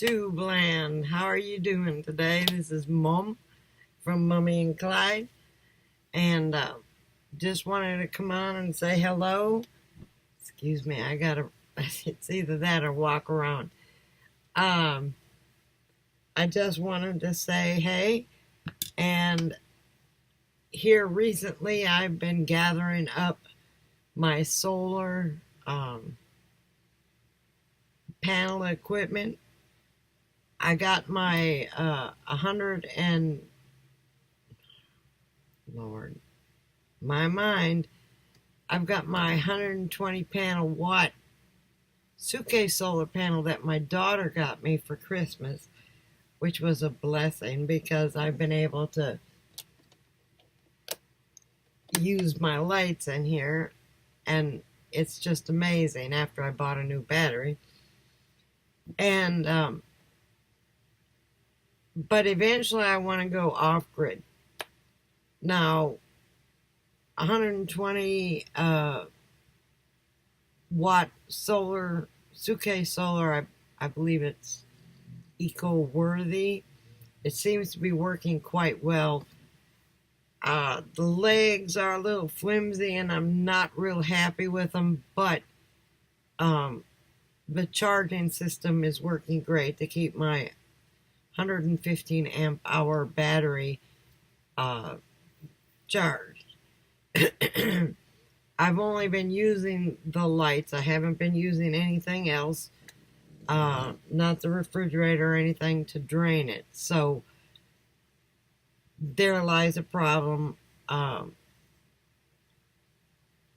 YouTube land. How are you doing today? This is Mom from Mummy and Clyde, and just wanted to come on and say hello. Excuse me, it's either that or walk around. I just wanted to say hey, and here recently I've been gathering up my solar panel equipment. I got my 100 and Lord, my mind. I've got my 120 panel watt suitcase solar panel that my daughter got me for Christmas, which was a blessing because I've been able to use my lights in here, and it's just amazing after I bought a new battery. And but eventually I want to go off-grid. Now, 120 watt solar, suitcase solar, I believe it's eco-worthy. It seems to be working quite well. The legs are a little flimsy and I'm not real happy with them, but the charging system is working great to keep my 115 amp hour battery charged. I've only been using the lights. I haven't been using anything else, not the refrigerator or anything to drain it. So there lies a problem.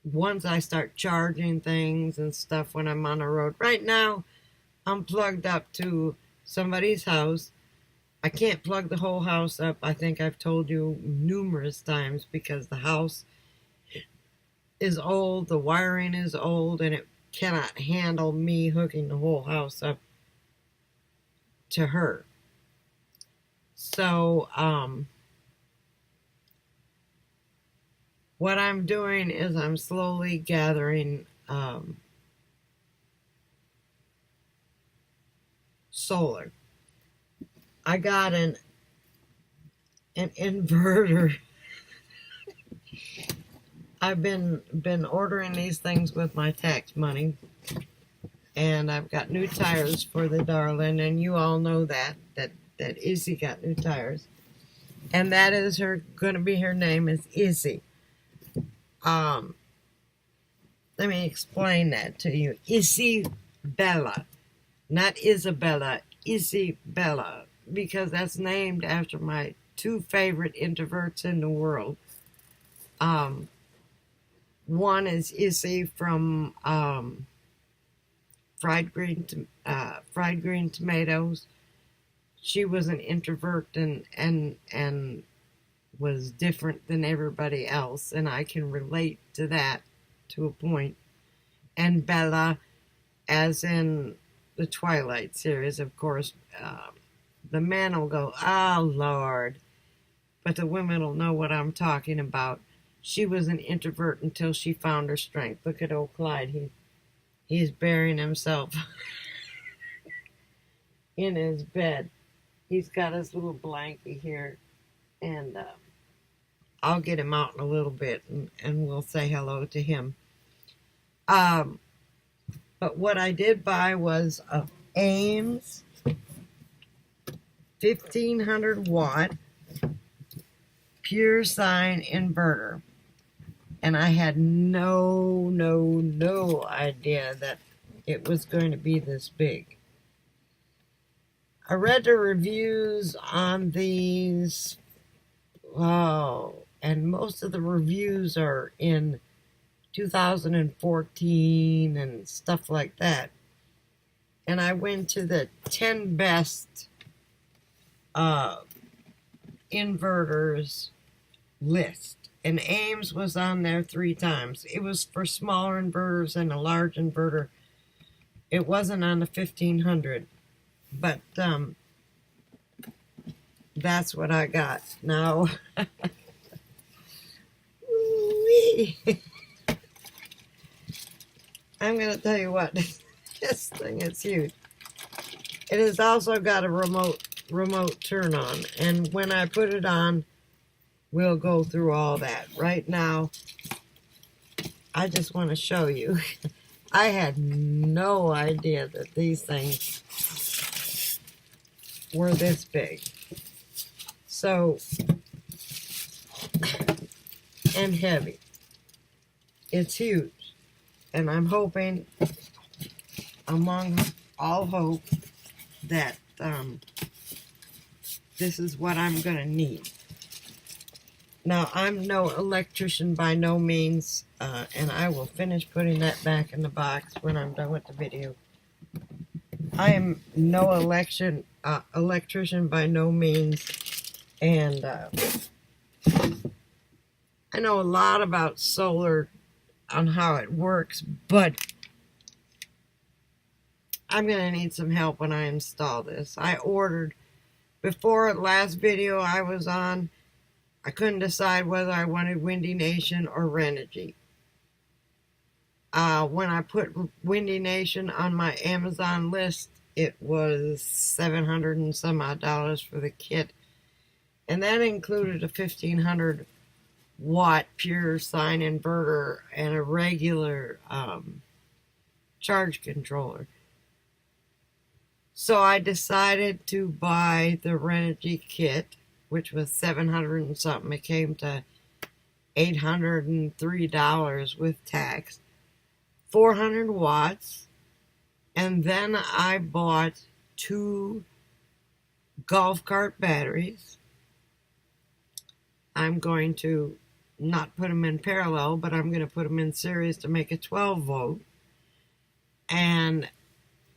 Once I start charging things and stuff when I'm on the road. Right now, I'm plugged up to somebody's house. I can't plug the whole house up. I think I've told you numerous times because the house is old, the wiring is old, and it cannot handle me hooking the whole house up to her. So, what I'm doing is I'm slowly gathering solar. I got an inverter. I've been ordering these things with my tax money, and I've got new tires for the darling, and you all know that Izzy got new tires, and that is going to be her name is Izzy. Let me explain that to you. Isabella, not Isabella, Isabella, because that's named after my two favorite introverts in the world. One is Izzy from fried green tomatoes. She was an introvert and was different than everybody else, and I can relate to that to a point. And Bella, as in the Twilight series, of course, the men will go, "Oh, Lord," but the women will know what I'm talking about. She was an introvert until she found her strength. Look at old Clyde. He's burying himself in his bed. He's got his little blankie here, and I'll get him out in a little bit, and we'll say hello to him. But what I did buy was a Ames 1500 watt pure sine inverter. And I had no idea that it was going to be this big. I read the reviews on these, and most of the reviews are in 2014 and stuff like that. And I went to the 10 best inverters list. And Ames was on there 3 times. It was for smaller inverters and a large inverter. It wasn't on the 1500. But that's what I got. Now, I'm going to tell you what. This thing is huge. It has also got a remote turn on, and when I put it on, we'll go through all that. Right now, I just want to show you. I had no idea that these things were this big. So, and heavy. It's huge. And I'm hoping, among all hope, that this is what I'm going to need. Now, I'm no electrician by no means, and I will finish putting that back in the box when I'm done with the video. I am no electrician by no means, and I know a lot about solar on how it works, but I'm going to need some help when I install this. I ordered, before the last video I was on, I couldn't decide whether I wanted Windy Nation or Renogy. When I put Windy Nation on my Amazon list, it was $700 and some odd for the kit. And that included a 1500 watt pure sine inverter and a regular charge controller. So I decided to buy the Renogy kit, which was $700 and something. It came to $803 with tax. 400 watts. And then I bought 2 golf cart batteries. I'm going to not put them in parallel, but I'm going to put them in series to make a 12 volt. And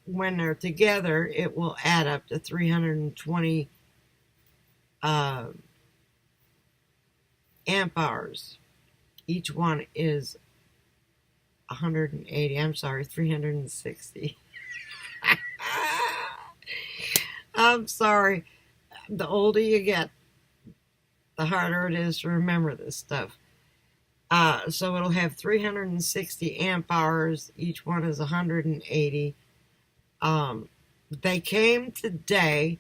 when they're together, it will add up to 320 amp hours. Each one is 180. I'm sorry, 360. I'm sorry. The older you get, the harder it is to remember this stuff. So it'll have 360 amp hours. Each one is 180. They came today.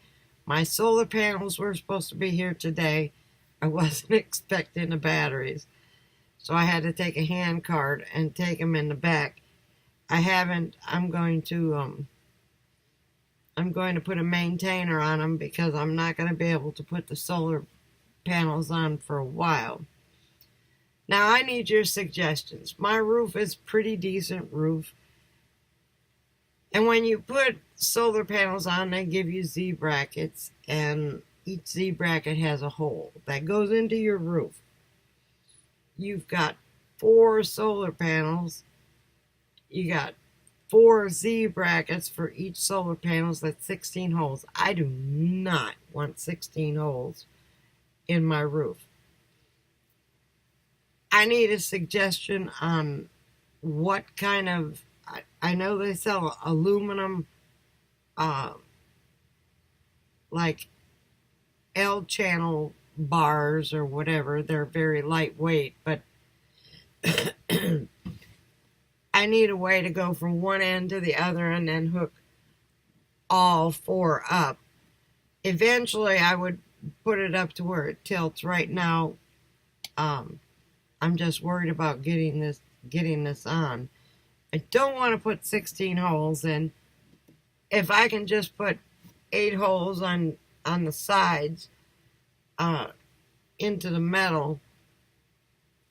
My solar panels were supposed to be here today. I wasn't expecting the batteries, so I had to take a hand cart and take them in the back. I haven't. I'm going to put a maintainer on them because I'm not going to be able to put the solar panels on for a while. Now I need your suggestions. My roof is pretty decent roof. And when you put solar panels on, they give you Z brackets, and each Z bracket has a hole that goes into your roof. You've got 4 solar panels. You got 4 Z brackets for each solar panels. That's 16 holes. I do not want 16 holes in my roof. I need a suggestion on what kind of, I know they sell aluminum, like L-channel bars or whatever. They're very lightweight, but I need a way to go from one end to the other and then hook all 4 up. Eventually, I would put it up to where it tilts. Right now, I'm just worried about getting this on. I don't want to put 16 holes in. If I can just put 8 holes on the sides into the metal,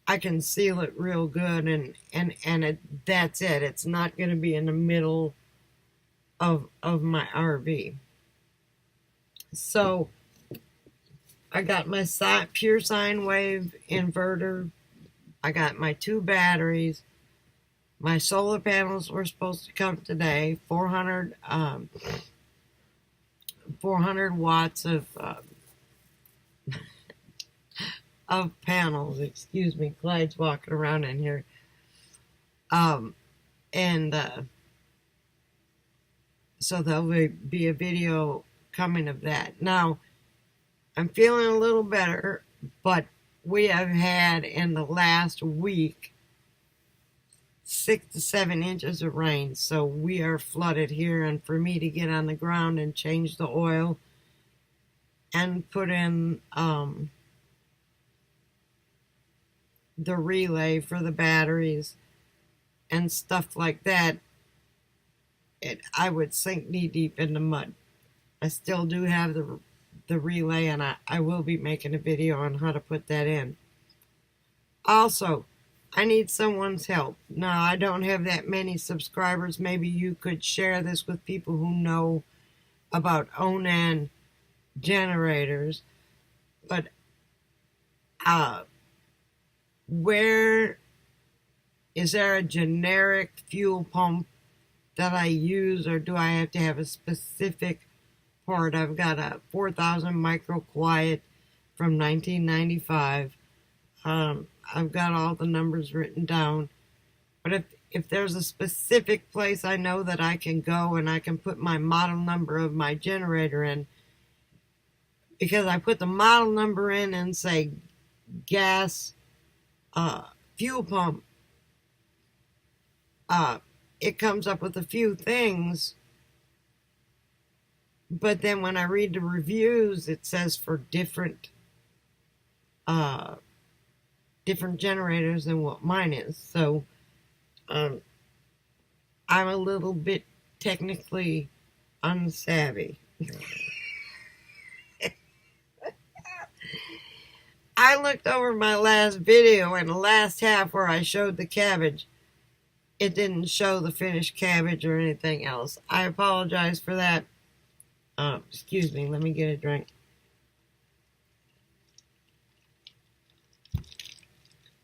I can seal it real good, and that's it. It's not going to be in the middle of my RV. So I got my pure sine wave inverter. I got my 2 batteries. My solar panels were supposed to come today. 400 watts of panels. Excuse me, Clyde's walking around in here. So there'll be a video coming of that. Now, I'm feeling a little better, but we have had in the last week 6 to 7 inches of rain, so we are flooded here. And for me to get on the ground and change the oil and put in the relay for the batteries and stuff like that, I would sink knee deep in the mud. I still do have the relay, and I will be making a video on how to put that in. Also, I need someone's help. Now, I don't have that many subscribers. Maybe you could share this with people who know about Onan generators. But where is there a generic fuel pump that I use, or do I have to have a specific part? I've got a 4000 micro quiet from 1995. I've got all the numbers written down. But if there's a specific place I know that I can go and I can put my model number of my generator in, because I put the model number in and say gas fuel pump, it comes up with a few things, but then when I read the reviews, it says for different generators than what mine is. So I'm a little bit technically unsavvy. I looked over my last video, and the last half where I showed the cabbage, it didn't show the finished cabbage or anything else. I apologize for that. Excuse me, let me get a drink.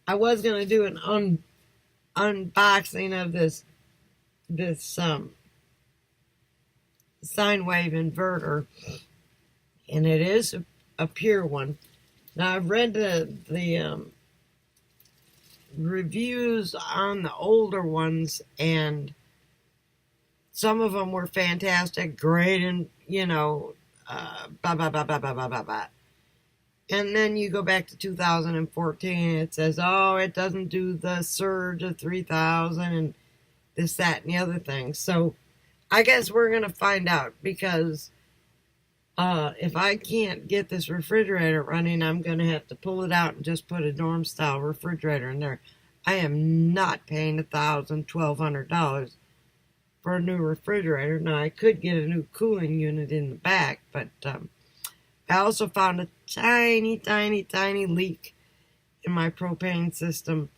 I was going to do an unboxing of this sine wave inverter, and it is a pure one. Now, I've read the reviews on the older ones, and some of them were fantastic, great, and blah blah blah blah blah blah blah blah. And then you go back to 2014, it says, oh, it doesn't do the surge of 3000 and this, that, and the other thing. So I guess we're going to find out, because if I can't get this refrigerator running, I'm going to have to pull it out and just put a dorm-style refrigerator in there. I am not paying $1,000, $1,200 for a new refrigerator. Now, I could get a new cooling unit in the back, but I also found a tiny, tiny, tiny leak in my propane system.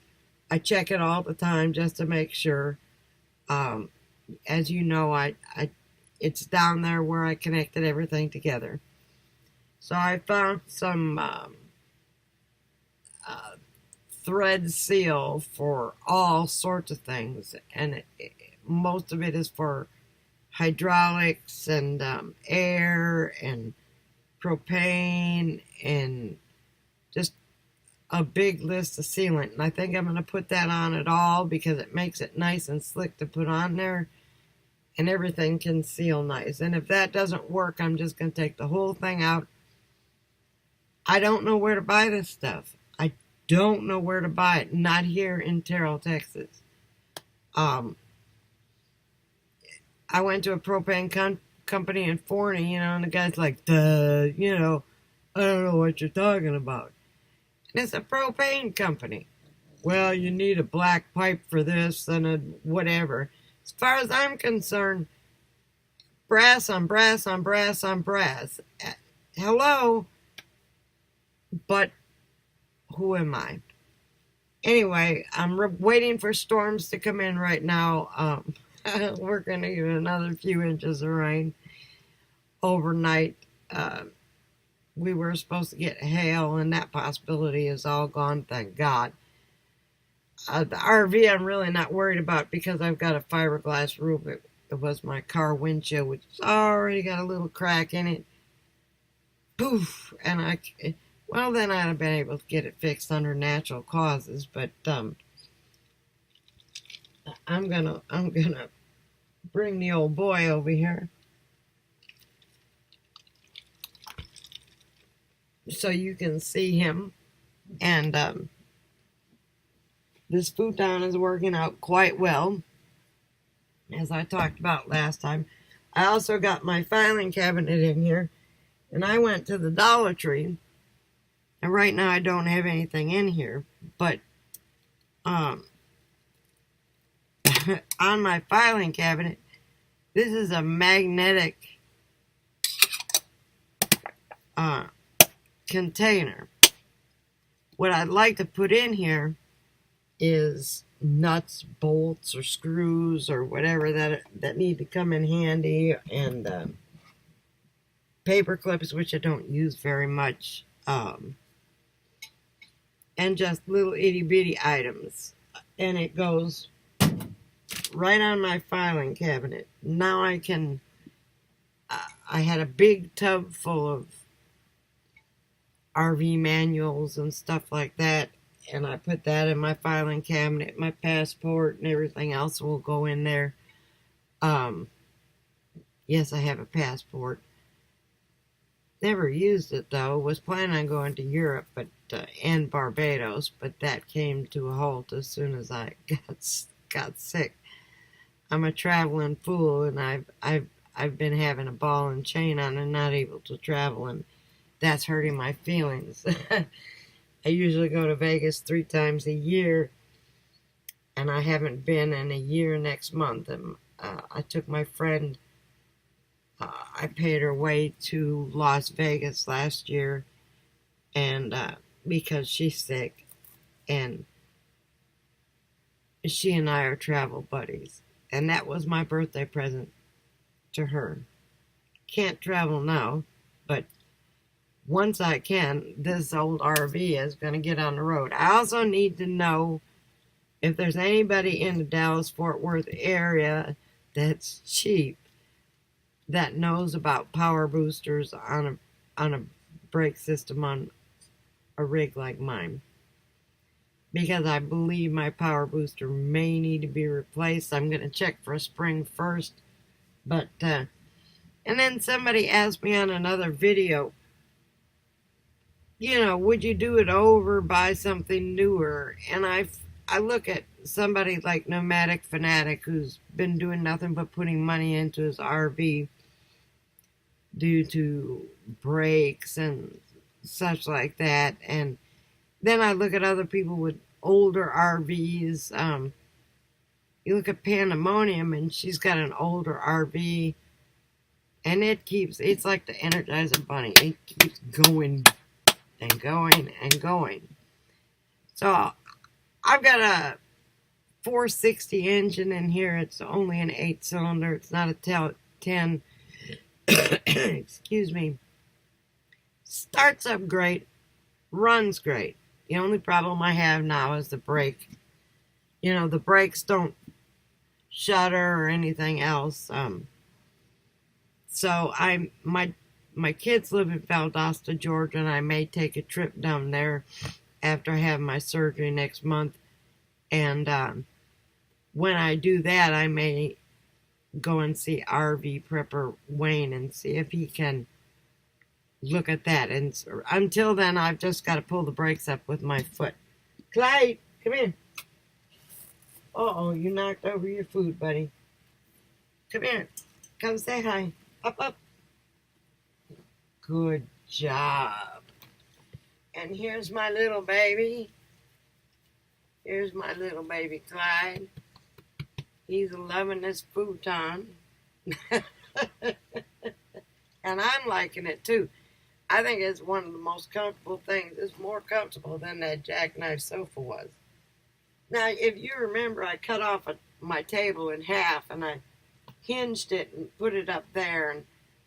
I check it all the time just to make sure. As you know, it's down there where I connected everything together. So I found some thread seal for all sorts of things, and most of it is for hydraulics and air and propane and just a big list of sealant. And I think I'm going to put that on it all, because it makes it nice and slick to put on there, and everything can seal nice. And if that doesn't work, I'm just going to take the whole thing out. I don't know where to buy this stuff. I don't know where to buy it. Not here in Terrell, Texas. I went to a propane company in Forney, and the guy's like, I don't know what you're talking about. And it's a propane company. Well, you need a black pipe for this and a whatever. As far as I'm concerned, brass on brass on brass on brass. Hello? But who am I? Anyway, I'm waiting for storms to come in right now. We're going to get another few inches of rain overnight. We were supposed to get hail, and that possibility is all gone, thank God. The RV I'm really not worried about, because I've got a fiberglass roof. It was my car windshield, which has already got a little crack in it. Poof! And then I'd have been able to get it fixed under natural causes, but I'm gonna bring the old boy over here so you can see him. And this futon is working out quite well, as I talked about last time. I also got my filing cabinet in here, and I went to the Dollar Tree, and right now I don't have anything in here, but on my filing cabinet, this is a magnetic container. What I'd like to put in here is nuts, bolts, or screws, or whatever that need to come in handy, and paper clips, which I don't use very much, and just little itty-bitty items. And it goes right on my filing cabinet. Now I can, I had a big tub full of RV manuals and stuff like that, and I put that in my filing cabinet. My passport and everything else will go in there. Yes, I have a passport. Never used it though. Was planning on going to Europe, but and Barbados, but that came to a halt as soon as I got sick. I'm a traveling fool, and I've been having a ball and chain on and not able to travel, and that's hurting my feelings. I usually go to Vegas 3 times a year, and I haven't been in a year next month. And I took my friend, I paid her way to Las Vegas last year, and because she's sick, and she and I are travel buddies, and that was my birthday present to her. Can't travel now, but once I can, this old RV is going to get on the road. I also need to know if there's anybody in the Dallas-Fort Worth area that's cheap that knows about power boosters on a brake system on a rig like mine. Because I believe my power booster may need to be replaced. I'm going to check for a spring first. But, and then somebody asked me on another video, you know, would you do it over, buy something newer? And I look at somebody like Nomadic Fanatic, who's been doing nothing but putting money into his RV due to brakes and such like that. And then I look at other people with older RVs. You look at Pandemonium, and she's got an older RV, and it's like the Energizer Bunny. It keeps going and going and going. So I've got a 460 engine in here. It's only an 8-cylinder. It's not a 10. Excuse me. Starts up great, runs great. The only problem I have now is the brake. You know, the brakes don't shudder or anything else. So my kids live in Valdosta, Georgia, and I may take a trip down there after I have my surgery next month. And when I do that, I may go and see RV Prepper Wayne and see if he can look at that. And until then, I've just got to pull the brakes up with my foot. Clyde, come here. Uh-oh, you knocked over your food, buddy. Come here. Come say hi. Up, up. Good job. And here's my little baby. Here's my little baby Clyde. He's loving this futon. And I'm liking it too. I think it's one of the most comfortable things. It's more comfortable than that jackknife sofa was. Now, if you remember, I cut off my table in half, and I hinged it and put it up there, and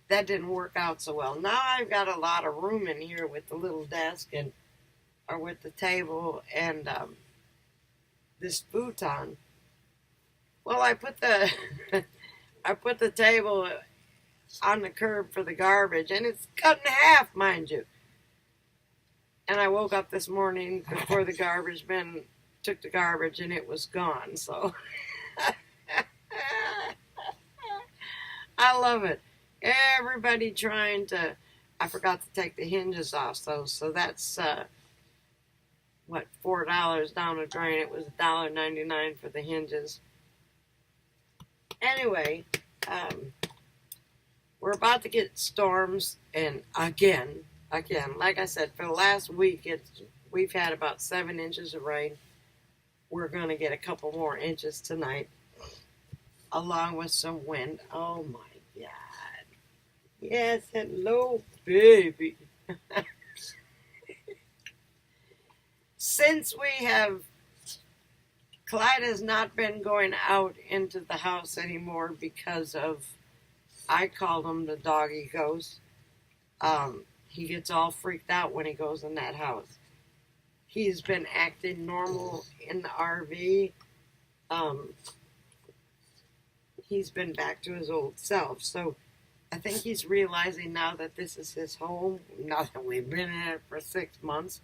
that didn't work out so well. Now I've got a lot of room in here with the little desk or with the table and this futon. Well, I put the table on the curb for the garbage, and it's cut in half, mind you. And I woke up this morning before the garbage man took the garbage, and it was gone. So I love it. Everybody trying to. I forgot to take the hinges off, so that's what, $4 down the drain. It was $1.99 for the hinges. Anyway, we're about to get storms, and again, like I said, for the last week, we've had about 7 inches of rain. We're going to get a couple more inches tonight, along with some wind. Oh my God. Yes, hello, baby. Since Clyde has not been going out into the house anymore because of, I call him the doggy ghost. He gets all freaked out when he goes in that house. He's been acting normal in the RV. He's been back to his old self. So I think he's realizing now that this is his home. Now that we've been in it for 6 months.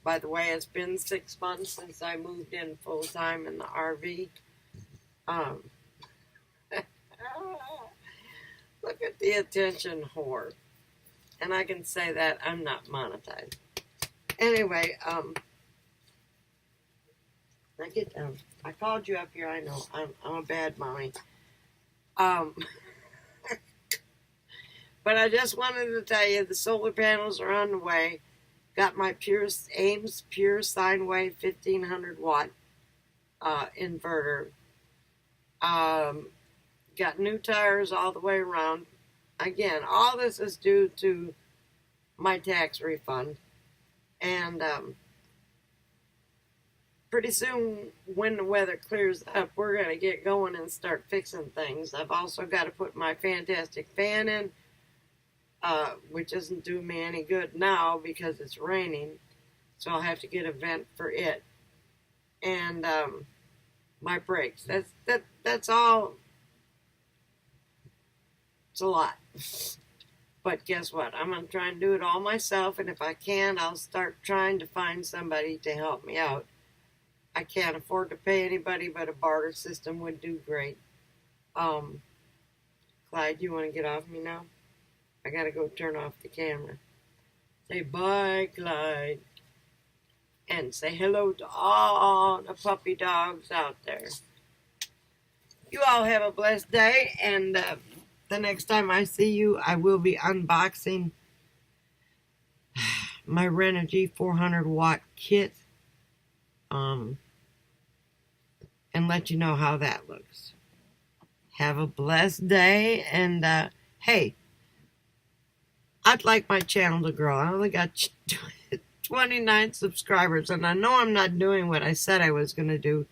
By the way, it's been 6 months since I moved in full time in the RV. Look at the attention whore. And I can say that I'm not monetized. Anyway, now get down. I called you up here. I know I'm a bad mommy. But I just wanted to tell you the solar panels are on the way. Got my Ames Pure Sine Wave 1500 watt inverter. Got new tires all the way around. Again, all this is due to my tax refund. And pretty soon, when the weather clears up, we're going to get going and start fixing things. I've also got to put my fantastic fan in, which doesn't do me any good now because it's raining. So I'll have to get a vent for it. And my brakes. That's all. It's a lot. But guess what? I'm going to try and do it all myself. And if I can, I'll start trying to find somebody to help me out. I can't afford to pay anybody, but a barter system would do great. Clyde, you want to get off me now? I got to go turn off the camera. Say bye, Clyde. And say hello to all the puppy dogs out there. You all have a blessed day, and the next time I see you, I will be unboxing my Renogy 400 watt kit, and let you know how that looks. Have a blessed day, and hey, I'd like my channel to grow. I only got 29 subscribers, and I know I'm not doing what I said I was going to do,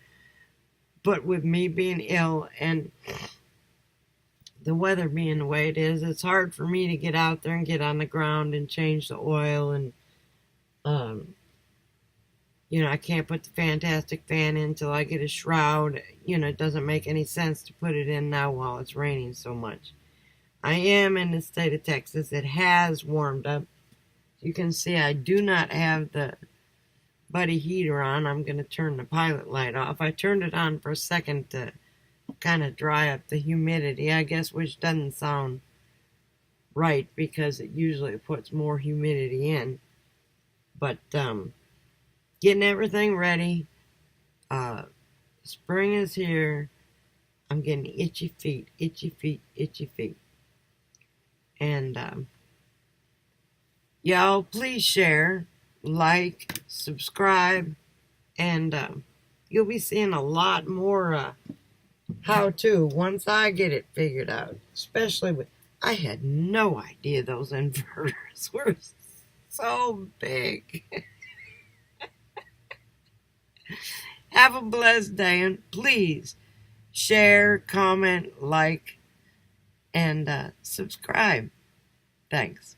but with me being ill and the weather being the way it is, it's hard for me to get out there and get on the ground and change the oil, and I can't put the fantastic fan in until I get a shroud. It doesn't make any sense to put it in now while it's raining so much. I am in the state of Texas. It has warmed up. You can see I do not have the buddy heater on. I'm going to turn the pilot light off. I turned it on for a second to kind of dry up the humidity, I guess, which doesn't sound right because it usually puts more humidity in. But getting everything ready. Spring is here. I'm getting itchy feet, itchy feet, itchy feet. And y'all, please share, like, subscribe, and you'll be seeing a lot more how-to once I get it figured out. Especially with, I had no idea those inverters were so big. Have a blessed day, and please share, comment, like, and subscribe. Thanks.